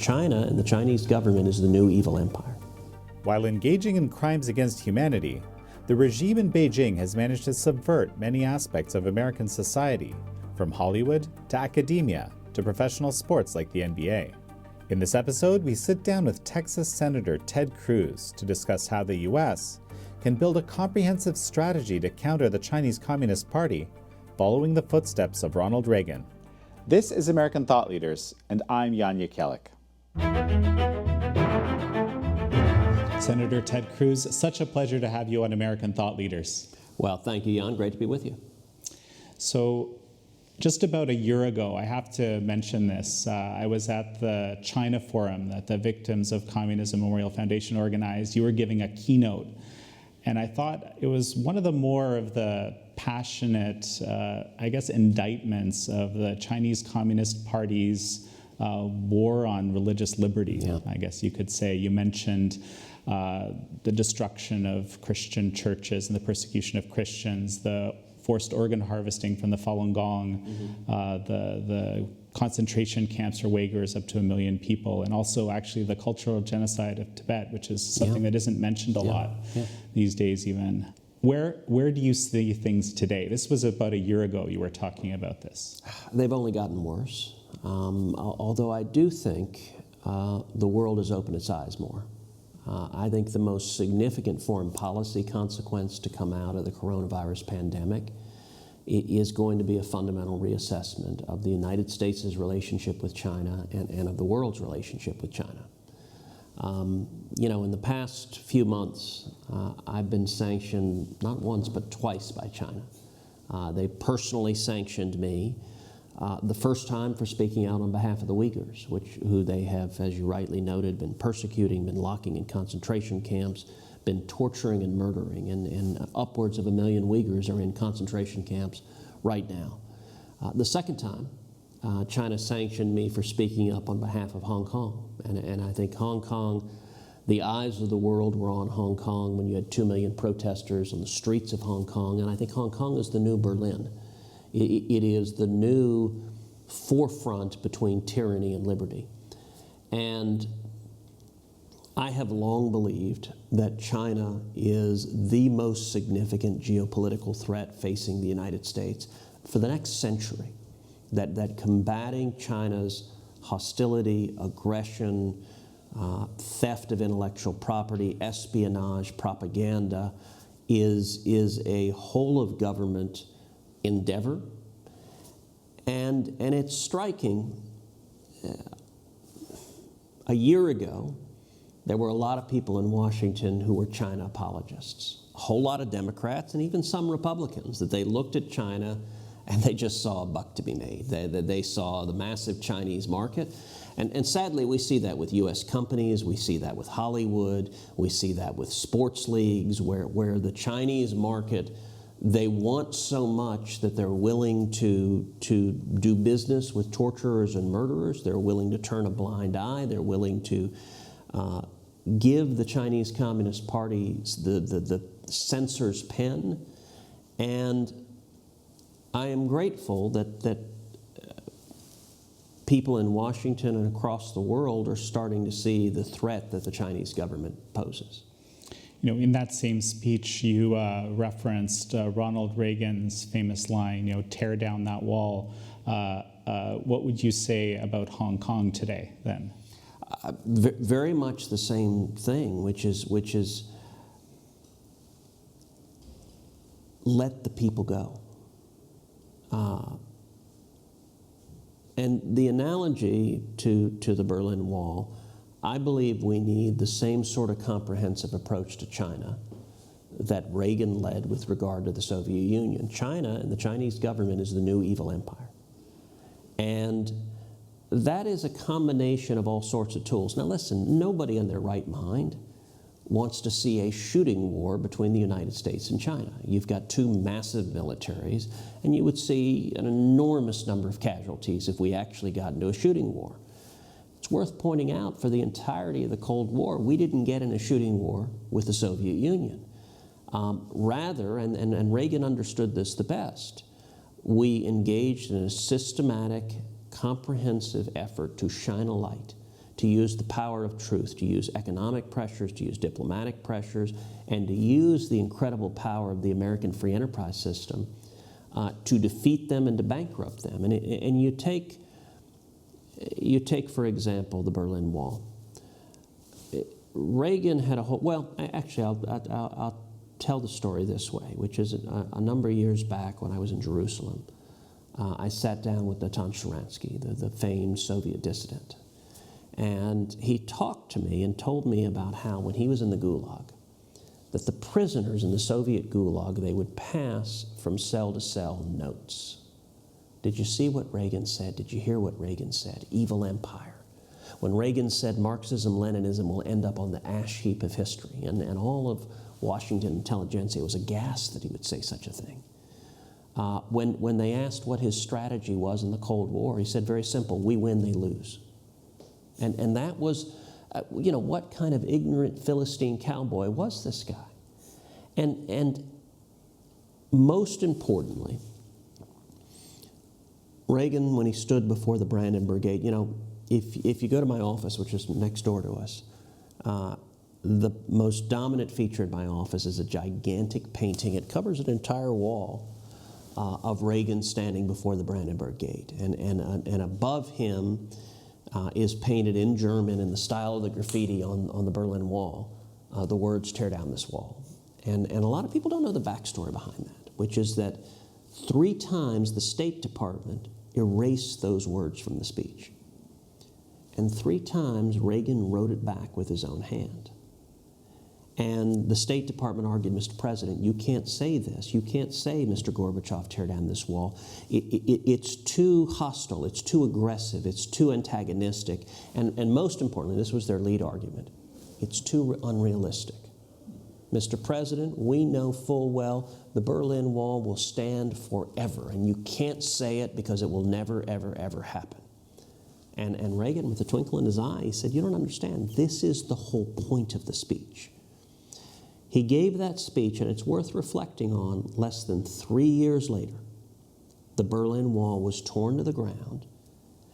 China and the Chinese government is the new evil empire. While engaging in crimes against humanity, the regime in Beijing has managed to subvert many aspects of American society, from Hollywood to academia to professional sports like the NBA. In this episode, we sit down with Texas Senator Ted Cruz to discuss how the U.S. can build a comprehensive strategy to counter the Chinese Communist Party, following the footsteps of Ronald Reagan. This is American Thought Leaders, and I'm Jan Jekielek. Senator Ted Cruz, such a pleasure to have you on American Thought Leaders. Well, thank you, Jan. Great to be with you. So, just about a year ago, I have to mention this, I was at the China Forum that the Victims of Communism Memorial Foundation organized. You were giving a keynote, and I thought it was one of the more of the passionate, indictments of the Chinese Communist Party's war on religious liberty, I guess you could say. You mentioned the destruction of Christian churches and the persecution of Christians, the forced organ harvesting from the Falun Gong, the concentration camps for Uyghurs, up to 1 million people, and also actually the cultural genocide of Tibet, which is something that isn't mentioned a lot these days even. Where do you see things today? This was about a year ago you were talking about this. They've only gotten worse, although I do think the world has opened its eyes more. I think the most significant foreign policy consequence to come out of the coronavirus pandemic is going to be a fundamental reassessment of the United States' relationship with China and of the world's relationship with China. In the past few months, I've been sanctioned not once but twice by China. They personally sanctioned me the first time for speaking out on behalf of the Uyghurs, who they have, as you rightly noted, been persecuting, been locking in concentration camps, been torturing and murdering, and upwards of 1 million Uyghurs are in concentration camps right now. The second time, China sanctioned me for speaking up on behalf of Hong Kong, and I think Hong Kong, the eyes of the world were on Hong Kong when you had 2 million protesters on the streets of Hong Kong, and I think Hong Kong is the new Berlin. It is the new forefront between tyranny and liberty. And I have long believed that China is the most significant geopolitical threat facing the United States for the next century. That combating China's hostility, aggression, theft of intellectual property, espionage, propaganda is a whole of government endeavor, and it's striking. A year ago, there were a lot of people in Washington who were China apologists, a whole lot of Democrats and even some Republicans, that they looked at China and they just saw a buck to be made. They saw the massive Chinese market. And sadly, we see that with U.S. companies, we see that with Hollywood, we see that with sports leagues, where the Chinese market, they want so much that they're willing to do business with torturers and murderers. They're willing to turn a blind eye. They're willing to give the Chinese Communist Party the censor's pen. And I am grateful that people in Washington and across the world are starting to see the threat that the Chinese government poses. In that same speech, you referenced Ronald Reagan's famous line, tear down that wall. What would you say about Hong Kong today, then? Very much the same thing, which is let the people go. And the analogy to the Berlin Wall, I believe we need the same sort of comprehensive approach to China that Reagan led with regard to the Soviet Union. China and the Chinese government is the new evil empire. And that is a combination of all sorts of tools. Now listen, nobody in their right mind wants to see a shooting war between the United States and China. You've got two massive militaries, and you would see an enormous number of casualties if we actually got into a shooting war. It's worth pointing out, for the entirety of the Cold War, we didn't get in a shooting war with the Soviet Union. Rather, and Reagan understood this the best, we engaged in a systematic, comprehensive effort to shine a light, to use the power of truth, to use economic pressures, to use diplomatic pressures, and to use the incredible power of the American free enterprise system to defeat them and to bankrupt them. And you take, for example, the Berlin Wall. Reagan had a whole, well, actually, I'll tell the story this way, which is a number of years back when I was in Jerusalem. I sat down with Natan Sharansky, the famed Soviet dissident. And he talked to me and told me about how when he was in the Gulag, that the prisoners in the Soviet Gulag, they would pass from cell to cell notes. Did you see what Reagan said? Did you hear what Reagan said? Evil empire. When Reagan said Marxism, Leninism will end up on the ash heap of history, and all of Washington intelligentsia was aghast that he would say such a thing. When they asked what his strategy was in the Cold War, he said, very simple, we win, they lose. And that was, what kind of ignorant Philistine cowboy was this guy? And most importantly, Reagan, when he stood before the Brandenburg Gate, if you go to my office, which is next door to us, the most dominant feature in my office is a gigantic painting. It covers an entire wall of Reagan standing before the Brandenburg Gate. And above him is painted in German in the style of the graffiti on the Berlin Wall, the words, "Tear down this wall." And a lot of people don't know the backstory behind that, which is that 3 times the State Department erased those words from the speech. And 3 times Reagan wrote it back with his own hand. And the State Department argued, Mr. President, you can't say this. You can't say, Mr. Gorbachev, tear down this wall. It's too hostile. It's too aggressive. It's too antagonistic. And most importantly, this was their lead argument, it's too unrealistic. Mr. President, we know full well the Berlin Wall will stand forever, and you can't say it because it will never, ever, ever happen. And Reagan, with a twinkle in his eye, he said, you don't understand. This is the whole point of the speech. He gave that speech, and it's worth reflecting on. Less than 3 years later, the Berlin Wall was torn to the ground.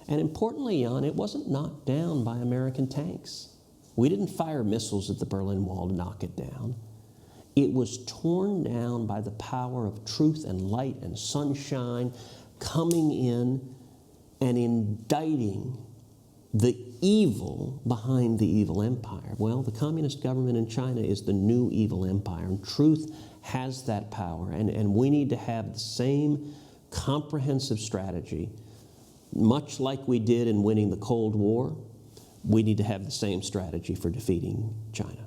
And importantly, Jan, it wasn't knocked down by American tanks. We didn't fire missiles at the Berlin Wall to knock it down. It was torn down by the power of truth and light and sunshine coming in and indicting the evil behind the evil empire. Well, the communist government in China is the new evil empire, and truth has that power, and we need to have the same comprehensive strategy. Much like we did in winning the Cold War, we need to have the same strategy for defeating China.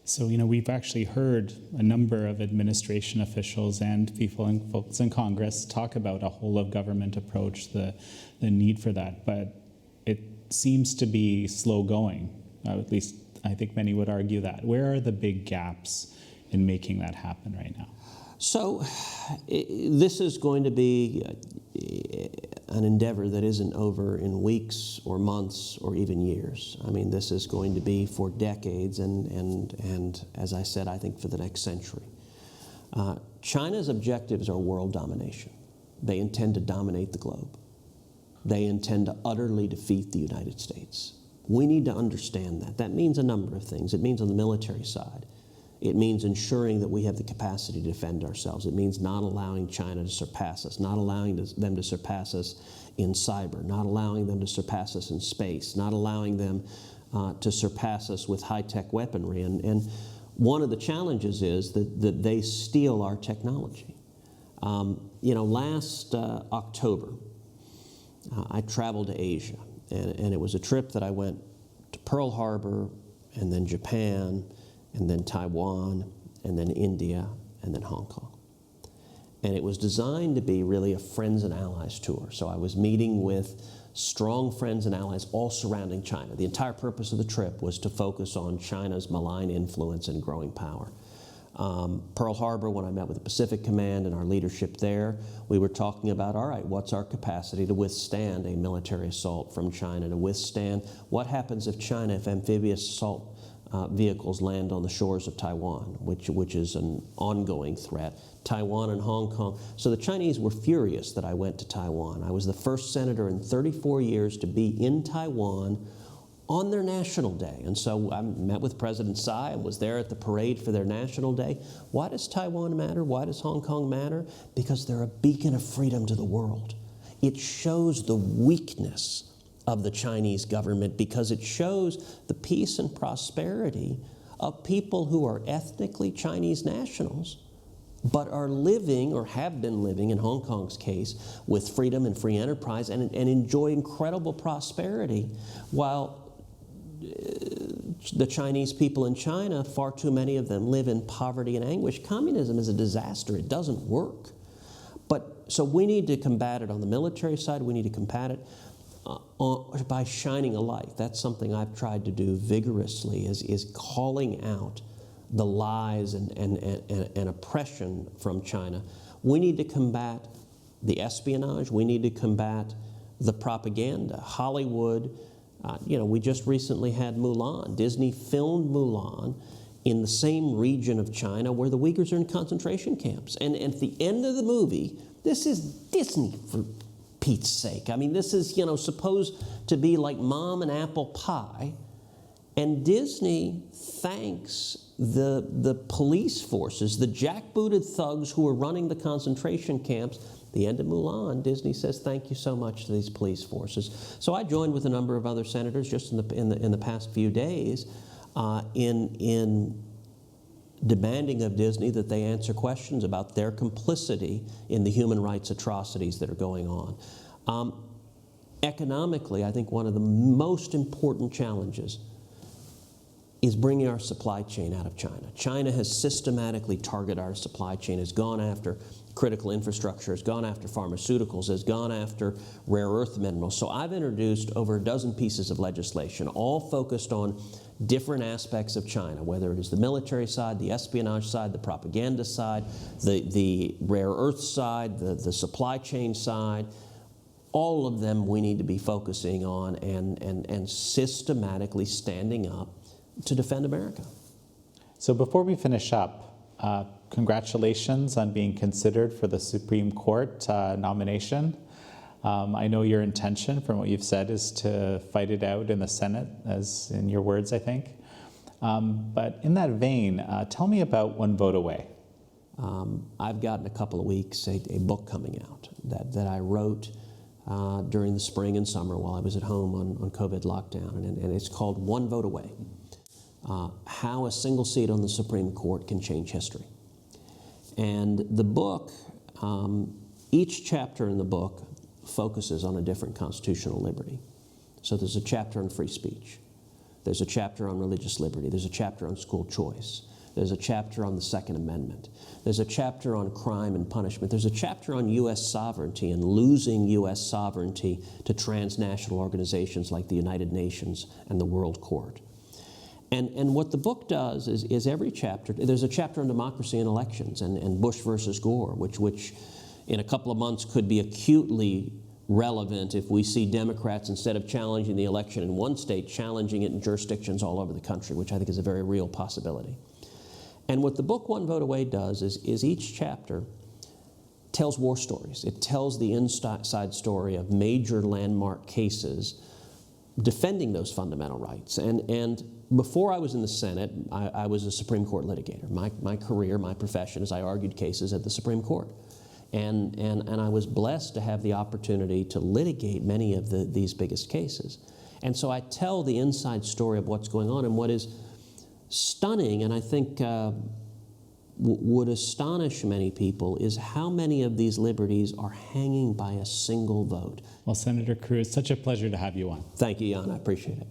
So, we've actually heard a number of administration officials and people and folks in Congress talk about a whole-of-government approach, the need for that, but it seems to be slow going. At least I think many would argue that. Where are the big gaps in making that happen right now? So this is going to be an endeavor that isn't over in weeks or months or even years. I mean, this is going to be for decades and as I said, I think for the next century. China's objectives are world domination. They intend to dominate the globe. They intend to utterly defeat the United States. We need to understand that. That means a number of things. It means on the military side, it means ensuring that we have the capacity to defend ourselves. It means not allowing China to surpass us, not allowing them to surpass us in cyber, not allowing them to surpass us in space, not allowing them to surpass us with high-tech weaponry. And one of the challenges is that they steal our technology. Last October, I traveled to Asia, and it was a trip that I went to Pearl Harbor, and then Japan, and then Taiwan, and then India, and then Hong Kong. And it was designed to be really a friends and allies tour. So I was meeting with strong friends and allies all surrounding China. The entire purpose of the trip was to focus on China's malign influence and growing power. Pearl Harbor, when I met with the Pacific Command and our leadership there, we were talking about, all right, what's our capacity to withstand a military assault from China, to withstand what happens if amphibious assault vehicles land on the shores of Taiwan, which is an ongoing threat. Taiwan and Hong Kong. So the Chinese were furious that I went to Taiwan. I was the first senator in 34 years to be in Taiwan on their national day. And so I met with President Tsai and was there at the parade for their national day. Why does Taiwan matter? Why does Hong Kong matter? Because they're a beacon of freedom to the world. It shows the weakness of the Chinese government because it shows the peace and prosperity of people who are ethnically Chinese nationals but are living or have been living, in Hong Kong's case, with freedom and free enterprise and enjoy incredible prosperity, while the Chinese people in China, far too many of them live in poverty and anguish. Communism is a disaster. It doesn't work. So we need to combat it on the military side. We need to combat it by shining a light. That's something I've tried to do vigorously, is calling out the lies and oppression from China. We need to combat the espionage. We need to combat the propaganda. Hollywood, we just recently had Mulan. Disney filmed Mulan in the same region of China where the Uyghurs are in concentration camps. And at the end of the movie, this is Disney, for Pete's sake. I mean, this is, supposed to be like Mom and Apple Pie. And Disney thanks the police forces, the jackbooted thugs who were running the concentration camps. At the end of Mulan, Disney says, thank you so much to these police forces. So I joined with a number of other senators just in the past few days in demanding of Disney that they answer questions about their complicity in the human rights atrocities that are going on. Economically, I think one of the most important challenges is bringing our supply chain out of China. China has systematically targeted our supply chain, has gone after critical infrastructure, has gone after pharmaceuticals, has gone after rare earth minerals. So I've introduced over a dozen pieces of legislation, all focused on different aspects of China, whether it is the military side, the espionage side, the propaganda side, the rare earth side, the supply chain side. All of them we need to be focusing on and systematically standing up to defend America. So before we finish up, congratulations on being considered for the Supreme Court nomination. I know your intention, from what you've said, is to fight it out in the Senate, as in your words, I think. But in that vein, tell me about One Vote Away. I've got in a couple of weeks a book coming out that I wrote during the spring and summer while I was at home on COVID lockdown, and it's called One Vote Away. How a single seat on the Supreme Court can change history. And the book, each chapter in the book focuses on a different constitutional liberty. So there's a chapter on free speech. There's a chapter on religious liberty. There's a chapter on school choice. There's a chapter on the Second Amendment. There's a chapter on crime and punishment. There's a chapter on U.S. sovereignty and losing U.S. sovereignty to transnational organizations like the United Nations and the World Court. And what the book does is every chapter, there's a chapter on democracy and elections and Bush versus Gore, which in a couple of months could be acutely relevant if we see Democrats, instead of challenging the election in one state, challenging it in jurisdictions all over the country, which I think is a very real possibility. And what the book One Vote Away does is each chapter tells war stories. It tells the inside story of major landmark cases defending those fundamental rights. And before I was in the Senate, I was a Supreme Court litigator. My career, my profession is I argued cases at the Supreme Court. And I was blessed to have the opportunity to litigate many of these biggest cases. And so I tell the inside story of what's going on, and what is stunning, and I think would astonish many people, is how many of these liberties are hanging by a single vote. Well, Senator Cruz, such a pleasure to have you on. Thank you, Jan. I appreciate it.